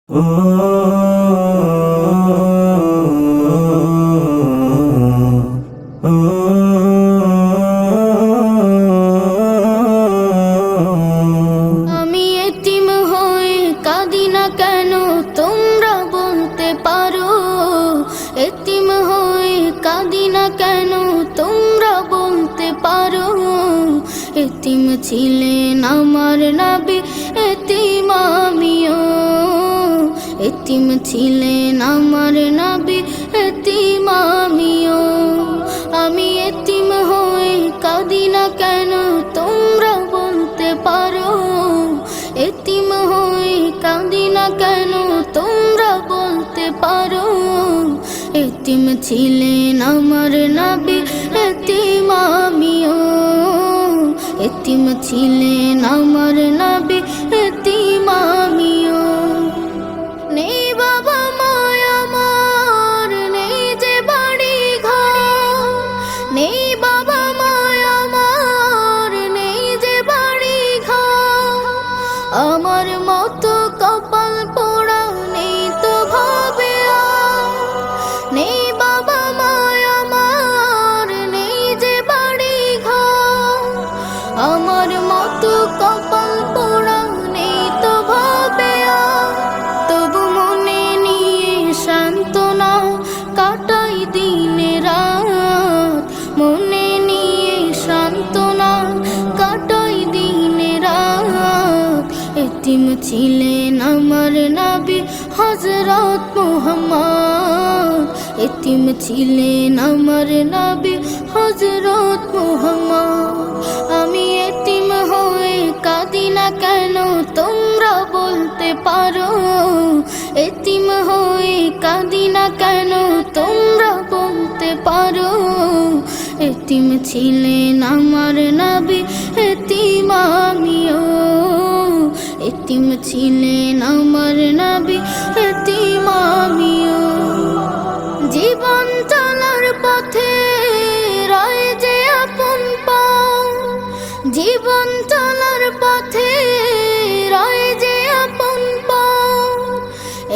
এতিম হয়ে কাঁদি না কেন তোমরা বলতে পারো? এতিম হয়ে কাঁদি না কেন তোমরা বলতে পারো? এতিম ছিলেন আমার নবী, এতিম আমিও। এতিম ছিলেন আমার নবী, এতিম আমিও। আমি এতিম হয়ে কাঁদি না কেন তোমরা বলতে পারো? এতিম হয়ে কাঁদি না কেন তোমরা বলতে পারো? এতিম ছিলেন আমার নবী, এতিম আমিও। এতিম ছিলেন আমার নবী, এতিম আমিও। নেই বাবা মায় আমার, নেই যে বাড়ি ঘর। নেই বাবা মায় আমার, নেই যে বাড়ি ঘর। আমার মতো কপাল পোড়া নেই তো ভাবে আর। নেই বাবা মায় আমার, নেই যে বাড়ি ঘর। আমার মতো কপাল পোড়া নেই তো ভাবে আর। তবু মনে নিয়ে সান্ত্বনা কাটাই দিনে রাত। মনে নিয়ে সান্ত্বনা কাটাই দিনে রাত। এতিম ছিলেন আমার নবী হযরত মুহাম্মদ। এতিম ছিলেন আমার নবী হযরত মুহাম্মদ। আমি এতিম হয়ে কাঁদি না কেন তোমরা বলতে পারো? এতিম হয়ে কাঁদি না কেন তোমরা বলতে পারো? এতিম ছিলেন আমার নবী, এতিম আমিও। এতিম ছিলেন আমার নবী, এতিম আমিও। জীবন চলার পথে রয় যে আপন পাও। জীবন চলার পথে রয় যে আপন পাও।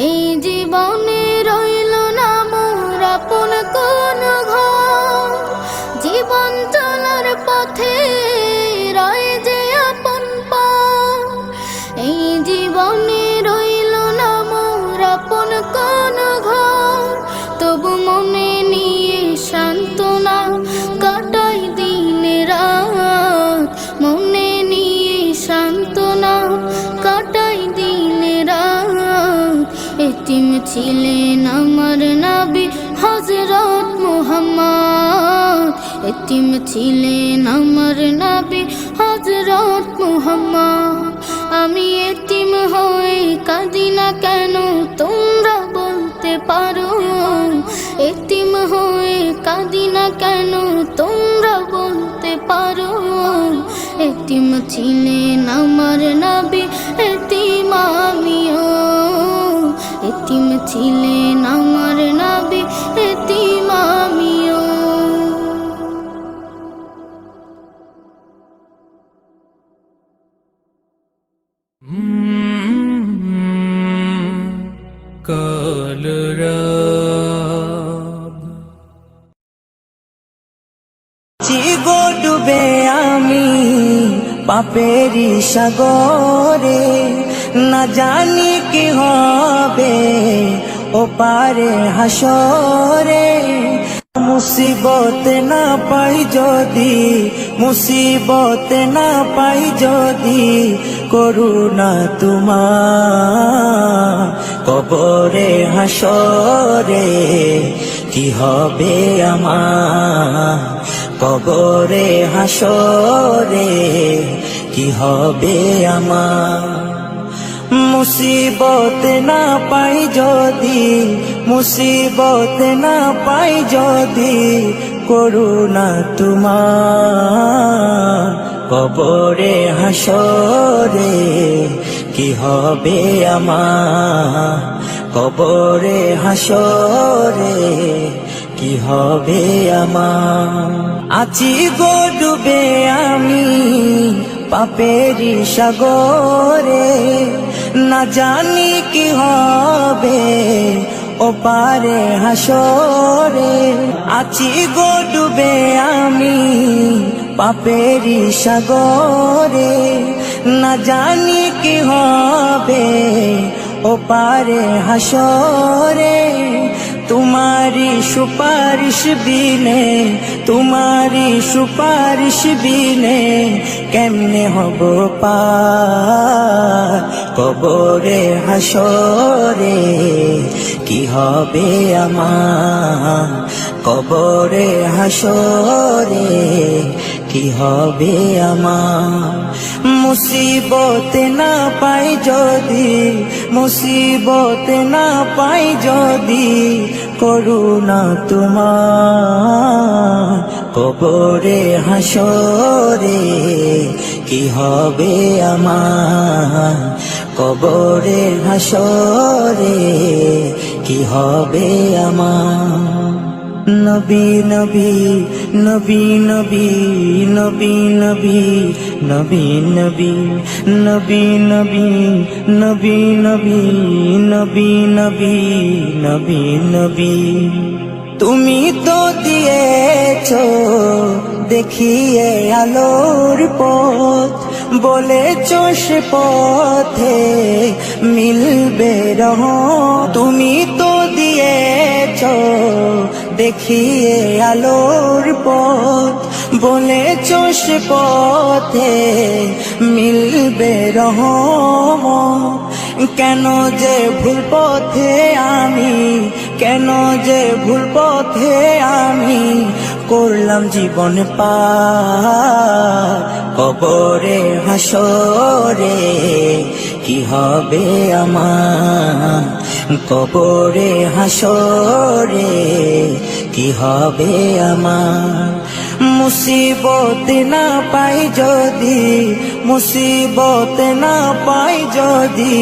এই জীবনে রইল না মোর আপন কোন ঘর। জীবন চলার পথে রয় যে আপন পাও। এই জীবনে রইল না মোর আপন কোন ঘর। তবু মনে নিয়ে সান্ত্বনা কাটাই দিনে রাত। মনে নিয়ে সান্ত্বনা কাটাই দিনে রাত। এতিম ছিলেন আমার নবী হযরত মুহাম্মদ। এতিম ছিলেন আমার নবী হযরত মুহাম্মদ। আমি এতিম হয়ে কাঁদি না কেন তোমরা বলতে পারো? এতিম হয়ে কাঁদি না কেন তোমরা বলতে পারো? এতিম ছিলেন আমার নবী, এতিম আমিও। এতিম ছিলেন আমার নবী, এতিম আমিও। চিগো ডুবে আমি পাপেরি সাগরে। না জানি কি হবে ও পারে হাসরে। মুসিবত না পাই যদি, মুসিবত না পাই যদি, করুণা তোমার কবরে হাসরে। কি হবে আমার কবরে হাসরে? কি হবে আমার? মুসিবত না পাই যদি, মুসিবত না পাই যদি, করুণা তোমার কবরে হাসরে। কি হবে আমার কবরে হাসরে? কি হবে আমার? আছি গো ডুবে আমি পাপেরি সাগরে। না জানি কি হবে ও পারে হাসরে, আছি গো ডুবে আমি পাপেরি সাগরে, না জানি কি হবে ও পারে হাসরে, তোমারি সুপারিশ বিনে, তোমারি সুপারিশ বিনে কেমনে হব পার কবরে হাসরে, কি হবে আমার কবরে হাসরে, কি হবে আমার। মুসিবত না পাই যদি, মুসিবত না পাই যদি করুণা তোমার কবরে হাসরে, কি হবে আমার কবরে হাসরে, কি হবে আমার। নবী নবী নবী নবী নবী নবী নবী নবী নবী নবী নবী নবী নবী নবী নবী নবী, তুমি তো দিয়েছো দেখিয়ে আলোর পথ, বলেছো সে পথে মিলবে রহমত, তুমি তো দিয়েছো দেখিয়ে আলোর পথ, বলেছো সে পথে মিলবে রহমত, কেন যে ভুল পথে আমি, কেন যে ভুল পথে আমি করলাম জীবন পার কবরে হাসরে, কি হবে আমার কবরে হাসরে, কি হবে আমার। মুসিবত না পাই যদি, মুসিবত না পাই যদি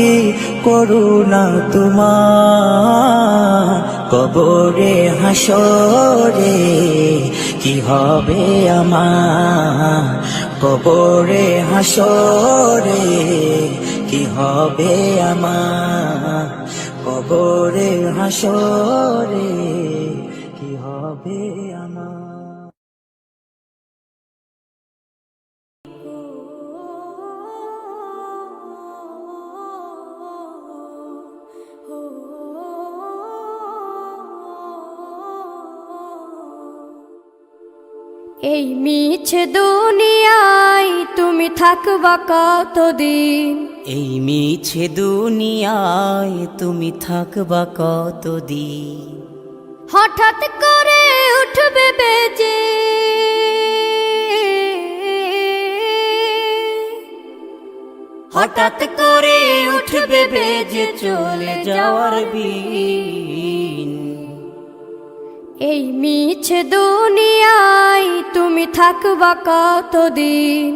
করুণা তোমার কবরে হাসরে, কি হবে আমার কবরে হাসরে, কি হবে আমার কবরে হাসরে, কি হবে আমার। এই মিছে দুনিয়ায় তুমি থাকবা কতদিন, এই মিছে দুনিয়ায় তুমি থাকবা কতদিন, হঠাৎ করে উঠবে বেজে হঠাৎ করে উঠবে বেজে চলে যাওয়ার বিন, এই মিছে দুনিয়ায় তুমি থাকবা কতদিন,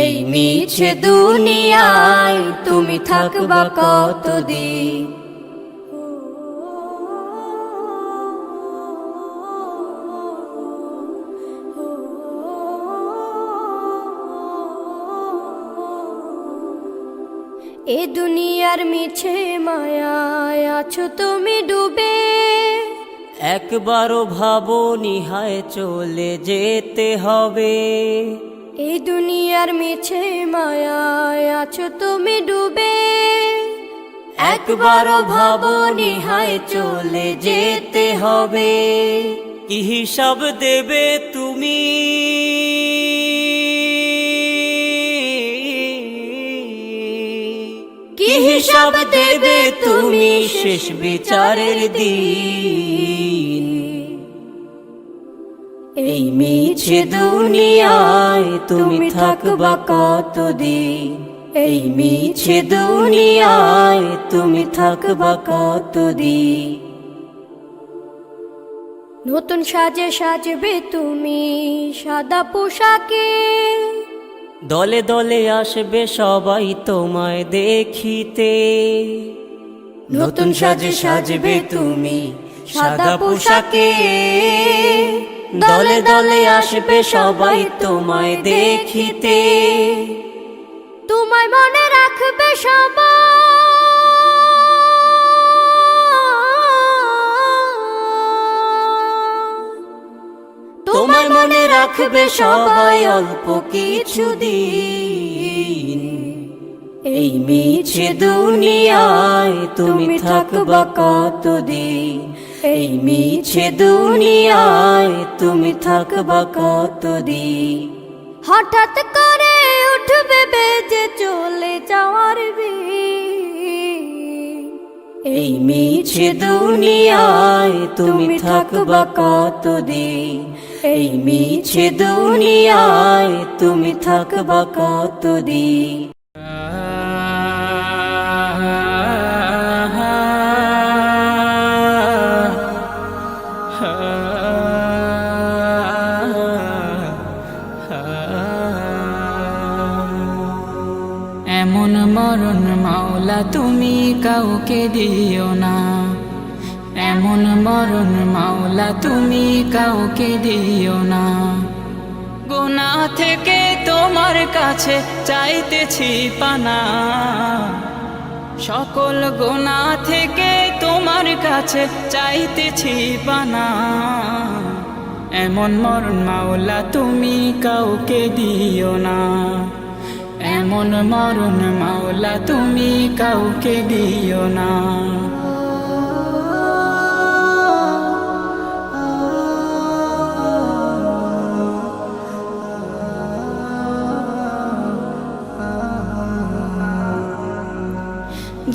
এই মিছে দুনিয়ায় তুমি থাকবা কতদিন। এ দুনিয়ার মিছে মায়ায় আছো তুমি ডুবে, একবারও ভাবো নিহায় চলে যেতে হবে, এই দুনিয়ার মিছে মায়ায় আছো তুমি ডুবে, একবারও ভাবো নিহায় চলে যেতে হবে, কি হিসাব দেবে তুমি কি হিসাব দেবে তুমি শেষ বিচারের দিন, এই মিছে দুনিয়ায় তুমি থাকবা কতদিন, এই মিছে দুনিয়ায় তুমি থাকবা কতদিন। নতুন সাজে সাজবে তুমি সাদা পোশাকে, দলে দলে আসবে সবাই তোমায় দেখিতে, নতুন সাজে সাজবে তুমি সাদা পোশাকে, দলে দলে আসবে সবাই তোমায় দেখিতে, তোমায় মনে রাখবে সবাই, থাকবে সবাই অল্প কিছু দিন। এই মিছে দুনিয়ায় তুমি থাকবা কতদিন, এই মিছে দুনিয়ায় তুমি থাকবা কতদিন। হঠাৎ করে উঠবে বেজে চলে যাওয়ার বিন। এই মিছে দুনিয়ায় তুমি থাকবা কতদিন, এই মিছে দুনিয়ায় তুমি থাকবা কতদিন। এমন মরণ মাওলা তুমি কাউকে দিও না, এমন মরণ মাওলা তুমি কাউকে দিও না। গুনাহ থেকে তোমার কাছে চাইতেছি পানা, সকল গুনাহ থেকে তোমার কাছে চাইতেছি পানা। এমন মরণ মাওলা তুমি কাউকে দিও না, এমন মরণ মাওলা তুমি কাউকে দিও না।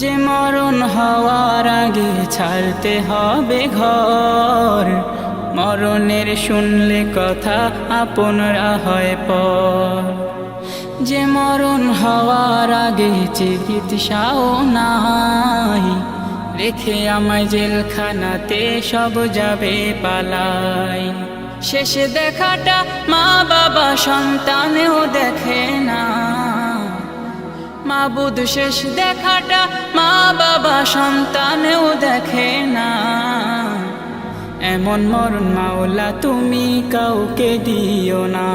যে মরণ হওয়ার আগে ছাড়তে হবে ঘর, মরণের শুনলে কথা আপনরা হয় পর। যে মরণ হওয়ার আগে চিকিৎসাও নাই, রেখে আমায় জেলখানাতে সব যাবে পালাই। শেষে দেখাটা মা বাবা সন্তানেও দেখে না, মাবুদ শেষ দেখাটা মা বাবা সন্তানেও দেখে না। এমন মরণ মাওলা তুমি কাউকে দিও না,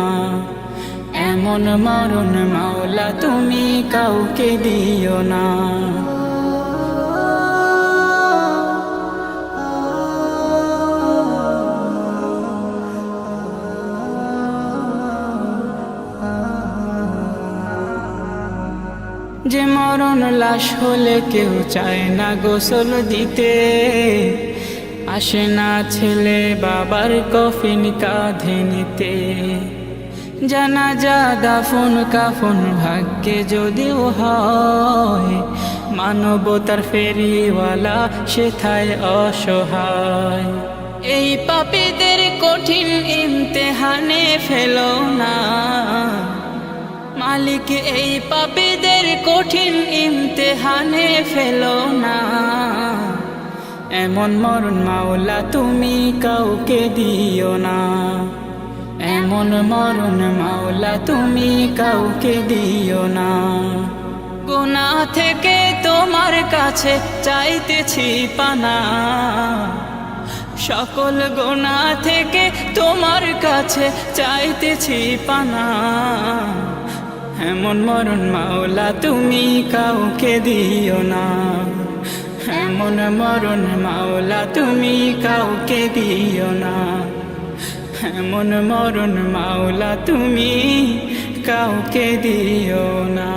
এমন মরণ মাওলা তুমি কাউকে দিও না। যে মরণ লাশ হলে কেউ চায় না গোসল দিতে, আসে না ছেলে বাবার কফিন কাঁধে নিতে। জানাজা দাফন কাফন ভাগ্যে যদিও হয়, মানবতার ফেরিওয়ালা সেথায় অসহায়। এই পাপীদের কঠিন ইমতেহানে ফেলো না মালিক, এই পাপীদের কঠিন ইমতেহানে ফেলো না। এমন মরণ মাওলা তুমি কাউকে দিও না, এমন মরণ মাওলা তুমি কাউকে দিও না। গুনাহ থেকে তোমার কাছে চাইতেছি পানা, সকল গুনাহ থেকে তোমার কাছে চাইতেছি পানা। এমন মরণ মাওলা তুমি কাউকে দিও না, এমন মরণ মাওলা তুমি কাউকে দিও না, এমন মরণ মাওলা তুমি কাউকে দিও না।